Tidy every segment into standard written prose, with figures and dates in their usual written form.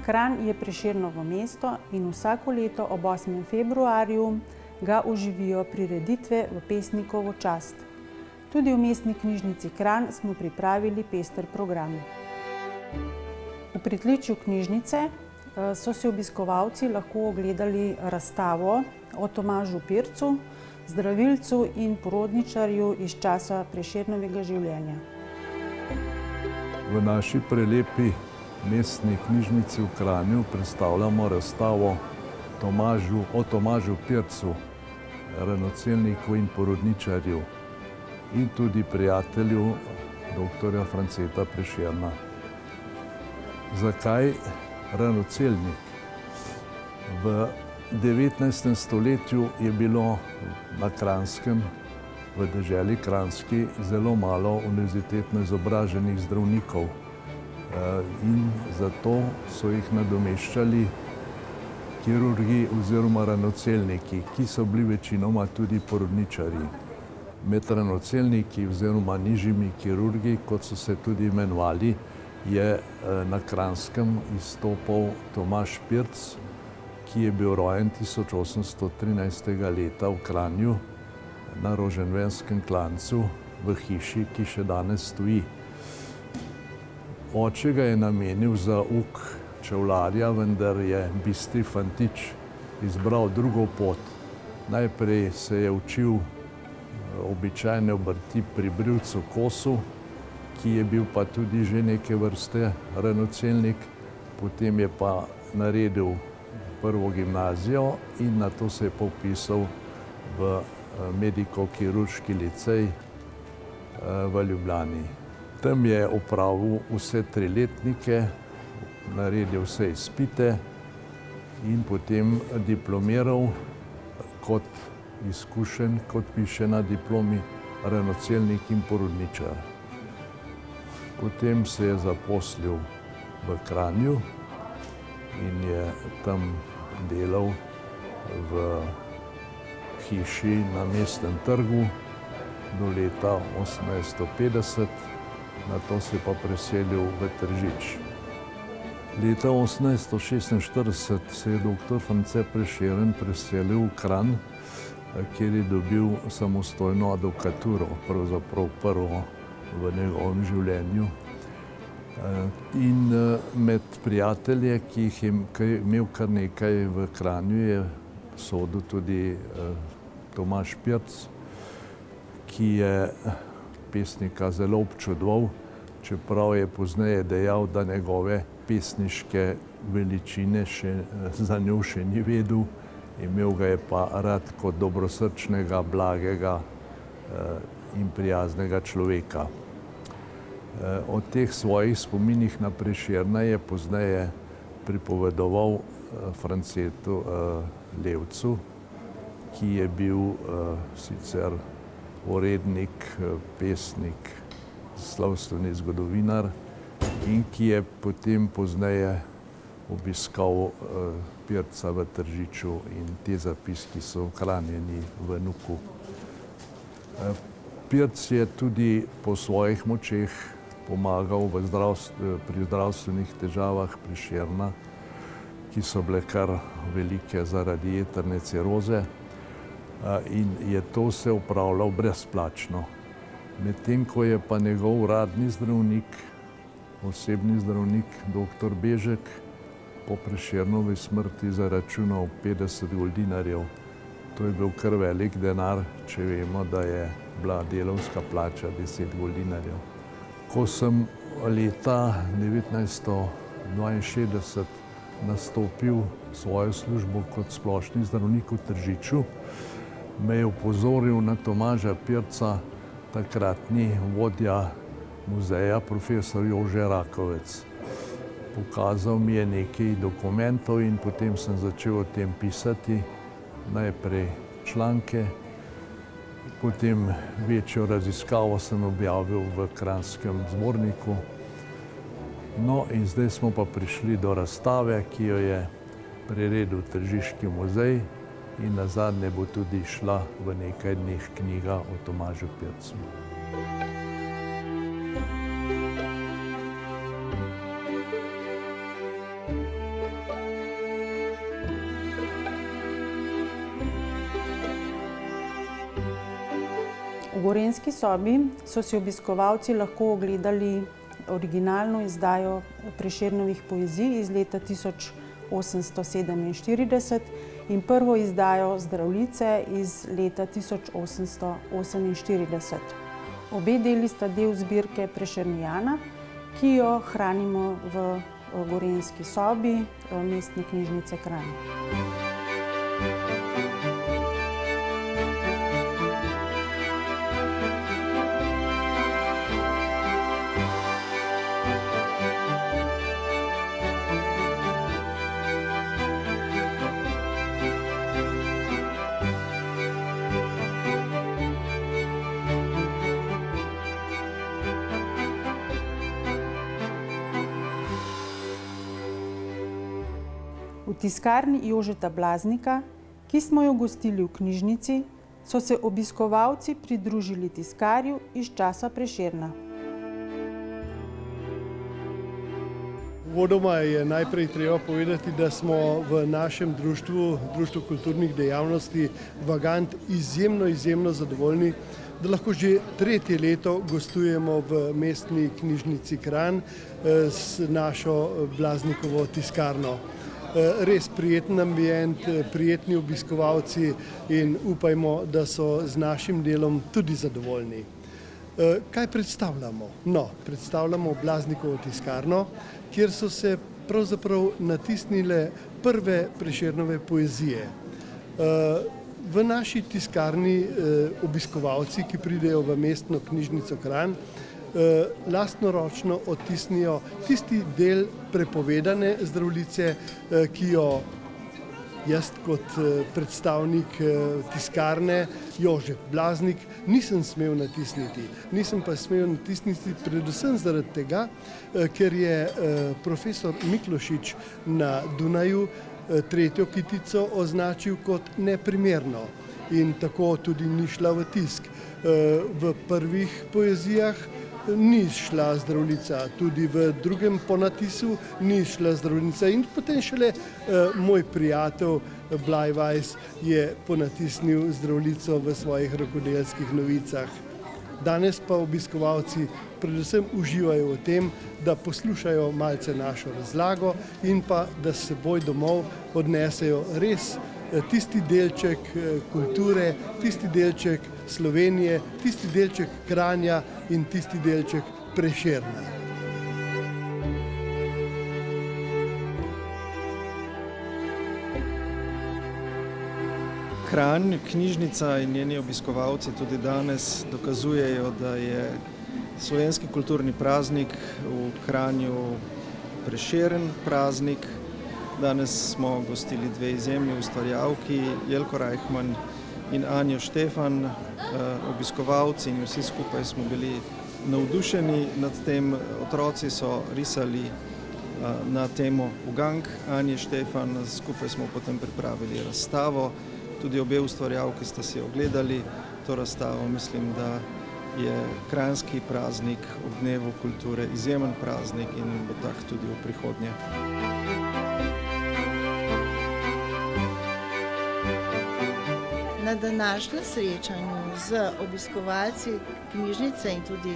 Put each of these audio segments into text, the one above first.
Kranj je Prešernovo mesto in vsako leto ob 8. februarju ga oživijo prireditve v pesnikovo čast. Tudi v Mestni knjižnici Kranj smo pripravili pester program. V pritličju knjižnice so si obiskovalci lahko ogledali razstavo o Tomažu Pircu, zdravilcu in porodničarju iz časa Prešernovega življenja. V naši prelepi Mestni knjižnici v Kranju predstavljamo razstavo o Tomažu Pircu, ranocelniku in porodničarju in tudi prijatelju dr. Franceta Prešerna. Zakaj ranocelnik? V 19. stoletju je bilo na Kranjskem, v deželi Kranjski, zelo malo univerzitetno izobraženih zdravnikov. In zato so jih nadomeščali kirurgi oziroma ranocelniki, ki so bili večinoma tudi porodničarji. Med ranocelniki oziroma nižjimi kirurgi, kot so se tudi imenovali, je na Kranjskem izstopal Tomaž Pirc, ki je bil rojen 1813. leta v Kranju na Roženvenskem klancu v hiši, ki še danes stoji. Oče ga je namenil za uk čevljarja, vendar je bistri fantič izbral drugo pot. Najprej se je učil običajne obrti pri brivcu Kosu, ki je bil pa tudi že neke vrste ranocelnik. Potem je pa naredil prvo gimnazijo in nato se je vpisal v mediko-kirurški licej v Ljubljani. Tam je opravil vse 3 letnike, naredil vse izpite in potem diplomiral kot izkušen, kot piše na diplomi, ranocelnik in porodničar. Potem se je zaposlil v Kranju in je tam delal v hiši na Mestnem trgu do leta 1850. Nato se je pa preselil v Tržič. Leta 1846 se je dr. France Prešeren preselil v Kranj, kjer je dobil samostojno advokaturo, pravzaprav prvo v njegovem življenju. In med prijatelje, ki jih je imel kar nekaj v Kranju, je sodil tudi Tomaž Pirc, ki je pesnika zelo občudoval, čeprav je pozneje dejal, da njegove pesniške veličine za njo še ni vedel. Imel ga je pa rad kot dobrosrčnega, blagega in prijaznega človeka. O teh svojih spominih na Prešerna je pozneje pripovedoval Francetu Levcu, ki je bil sicer urednik, pesnik, slavstveni zgodovinar in ki je potem pozneje obiskal Pirca v Tržiču in te zapiski so ohranjeni v NUK-u. Pirc je tudi po svojih močeh pomagal pri zdravstvenih težavah Prešerna, ki so bile kar velike zaradi jetrne ciroze. In je to vse opravljal brezplačno. Medtem ko je pa njegov uradni zdravnik, osebni zdravnik, dr. Bežek, po Prešernovi smrti zaračunal 50 goldinarjev. To je bil kar velik denar, če vemo, da je bila delavska plača 10 goldinarjev. Ko sem leta 1962 nastopil svojo službo kot splošni zdravnik v Tržiču, me je opozoril na Tomaža Pirca takratni vodja muzeja, profesor Jože Rakovec. Pokazal mi je nekaj dokumentov in potem sem začel o tem pisati, najprej članke, potem večjo raziskavo sem objavil v Kranjskem zborniku. No in zdaj smo pa prišli do razstave, ki jo je priredil Tržiški muzej in nazadnje bo tudi šla v nekaj dneh knjiga o Tomažu Pircu. V Gorenjski sobi so si obiskovalci lahko ogledali originalno izdajo Prešernovih poezij iz leta 1847 in prvo izdajo Zdravljice iz leta 1848. Obe deli sta del zbirke Prešernijana, ki jo hranimo v Gorenjski sobi Mestne knjižnice Kranj. V tiskarni Jožeta Blaznika, ki smo jo gostili v knjižnici, so se obiskovalci pridružili tiskarju iz časa Prešerna. Uvodoma je najprej treba povedati, da smo v našem društvu kulturnih dejavnosti Vagant izjemno zadovoljni, da lahko že tretje leto gostujemo v Mestni knjižnici Kranj s našo Blaznikovo tiskarno. Res prijeten ambient, prijetni obiskovalci in upajmo, da so z našim delom tudi zadovoljni. Kaj predstavljamo? Predstavljamo Blaznikovo tiskarno, kjer so se pravzaprav natisnile prve Prešernove poezije. V naši tiskarni obiskovalci, ki pridejo v Mestno knjižnico Kranj, lastnoročno odtisnijo tisti del prepovedane Zdravljice, ki jo jaz kot predstavnik tiskarne Jožef Blaznik nisem smel natisniti. Nisem pa smel natisniti predvsem zaradi tega, ker je profesor Miklošič na Dunaju tretjo kitico označil kot neprimerno in tako tudi ni šla v tisk. V prvih poezijah ni šla Zdravljica, tudi v drugem ponatisu ni šla Zdravljica in potem šele moj prijatelj Blajvajs je ponatisnil Zdravljico v svojih rokodelskih novicah. Danes pa obiskovalci predvsem uživajo v tem, da poslušajo malce našo razlago in pa da s seboj domov odnesejo res tisti delček kulture, tisti delček Slovenije, tisti delček Kranja in tisti delček Prešerna. Kranj, knjižnica in njeni obiskovalci tudi danes dokazujejo, da je slovenski kulturni praznik v Kranju Prešeren praznik. Danes smo gostili dve izjemni ustvarjalki, Jelko Reichman in Anjo Štefan. Obiskovalci in vsi skupaj smo bili navdušeni nad tem. Otroci so risali na temo ugank Anje Štefan, skupaj smo potem pripravili razstavo. Tudi obe ustvarjalki sta si ogledali to razstavo. Mislim, da je kranjski praznik ob dnevu kulture izjemen praznik in bo tak tudi v prihodnje. Na današnjem srečanju z obiskovalci knjižnice in tudi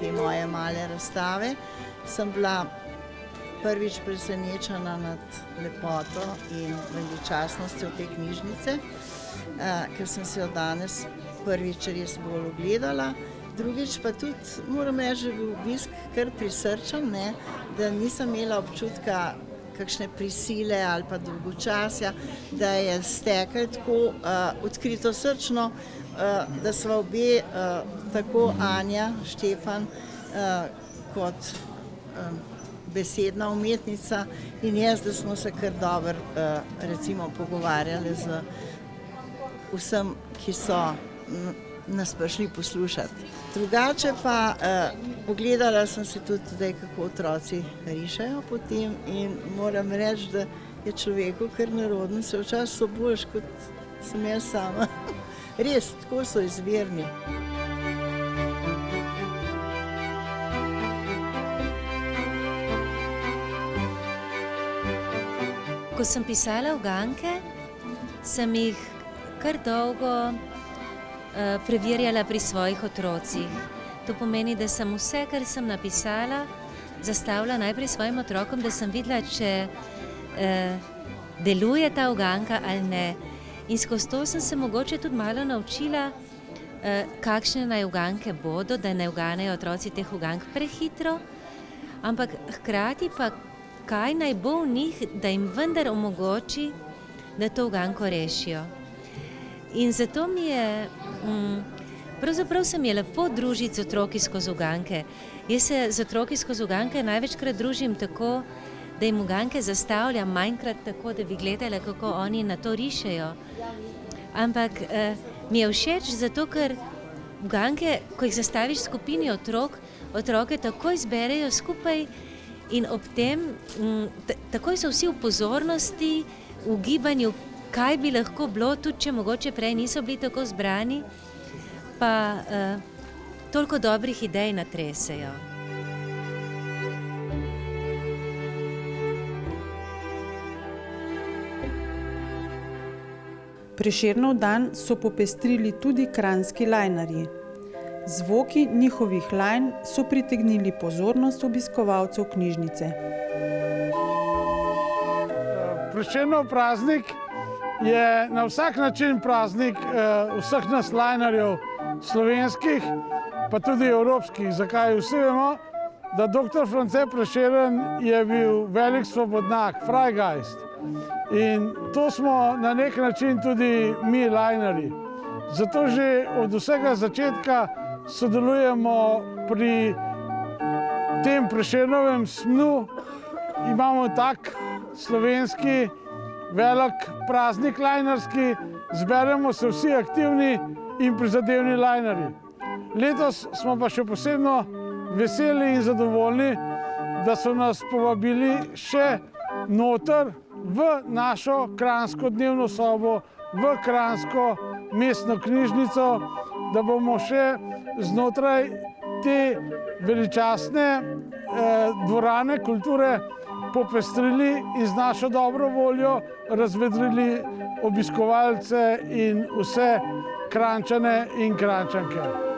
te moje male razstave sem bila prvič presenečena nad lepoto in veličastnostjo te knjižnice, ker sem se jo danes prvič res bolj ogledala. Drugič pa tudi, moram reči, da je bil obisk kar prisrčen, da nisem imela občutka kakšne prisile ali pa dolgočasja, da je stekel tako odkrito srčno, da sva obe, tako Anja Štefan kot besedna umetnica in jaz, da smo se kar dobro recimo pogovarjali z vsem, ki so nas prišli poslušati. Drugače pa pogledala sem se tudi zdaj, kako otroci rišejo potem in moram reči, da je človeku kar nerodno, se včasih so boljši, kot sem jaz sama. Res, tako so izvirni. Ko sem pisala uganke, sem jih kar dolgo preverjala pri svojih otrocih. To pomeni, da sem vse, kar sem napisala, zastavila najprej svojim otrokom, da sem videla, če deluje ta uganka ali ne. In skozi to sem se mogoče tudi malo naučila, kakšne naj uganke bodo, da ne uganejo otroci teh ugank prehitro, ampak hkrati pa kaj naj bo v njih, da jim vendar omogoči, da to uganko rešijo. In zato mi je, pravzaprav se mi je lepo družiti z otroki skozi uganke. Jaz se z otroki skozi uganke največkrat družim tako, da jim uganke zastavljam, manjkrat tako, da bi gledala, kako oni na to rišejo. Ampak mi je všeč zato, ker uganke, ko jih zastaviš v skupini otrok, otroke takoj zberejo skupaj in ob tem takoj so vsi v pozornosti, v gibanju, kaj bi lahko bilo, tudi če mogoče prej niso bili tako zbrani, pa toliko dobrih idej natresejo. Prešernov dan so popestrili tudi kranjski lajnarji. Zvoki njihovih lajn so pritegnili pozornost obiskovalcev knjižnice. Prešernov praznik je na vsak način praznik vseh nas lajnarjev, slovenskih, pa tudi evropskih. Zakaj? Vsi vemo, da dr. France Prešeren je bil velik svobodnjak, Freigeist. In to smo na nek način tudi mi lajnarji. Zato že od vsega začetka sodelujemo pri tem Prešernovem snu. Imamo tak slovenski velik praznik lajnarski, zberemo se vsi aktivni in prizadevni lajnarji. Letos smo pa še posebno veseli in zadovoljni, da so nas povabili še noter v našo kranjsko dnevno sobo, v kranjsko mestno knjižnico, da bomo še znotraj te veličastne dvorane kulture popestrili in z našo dobro voljo razvedrili obiskovalce in vse Kranjčane in Kranjčanke.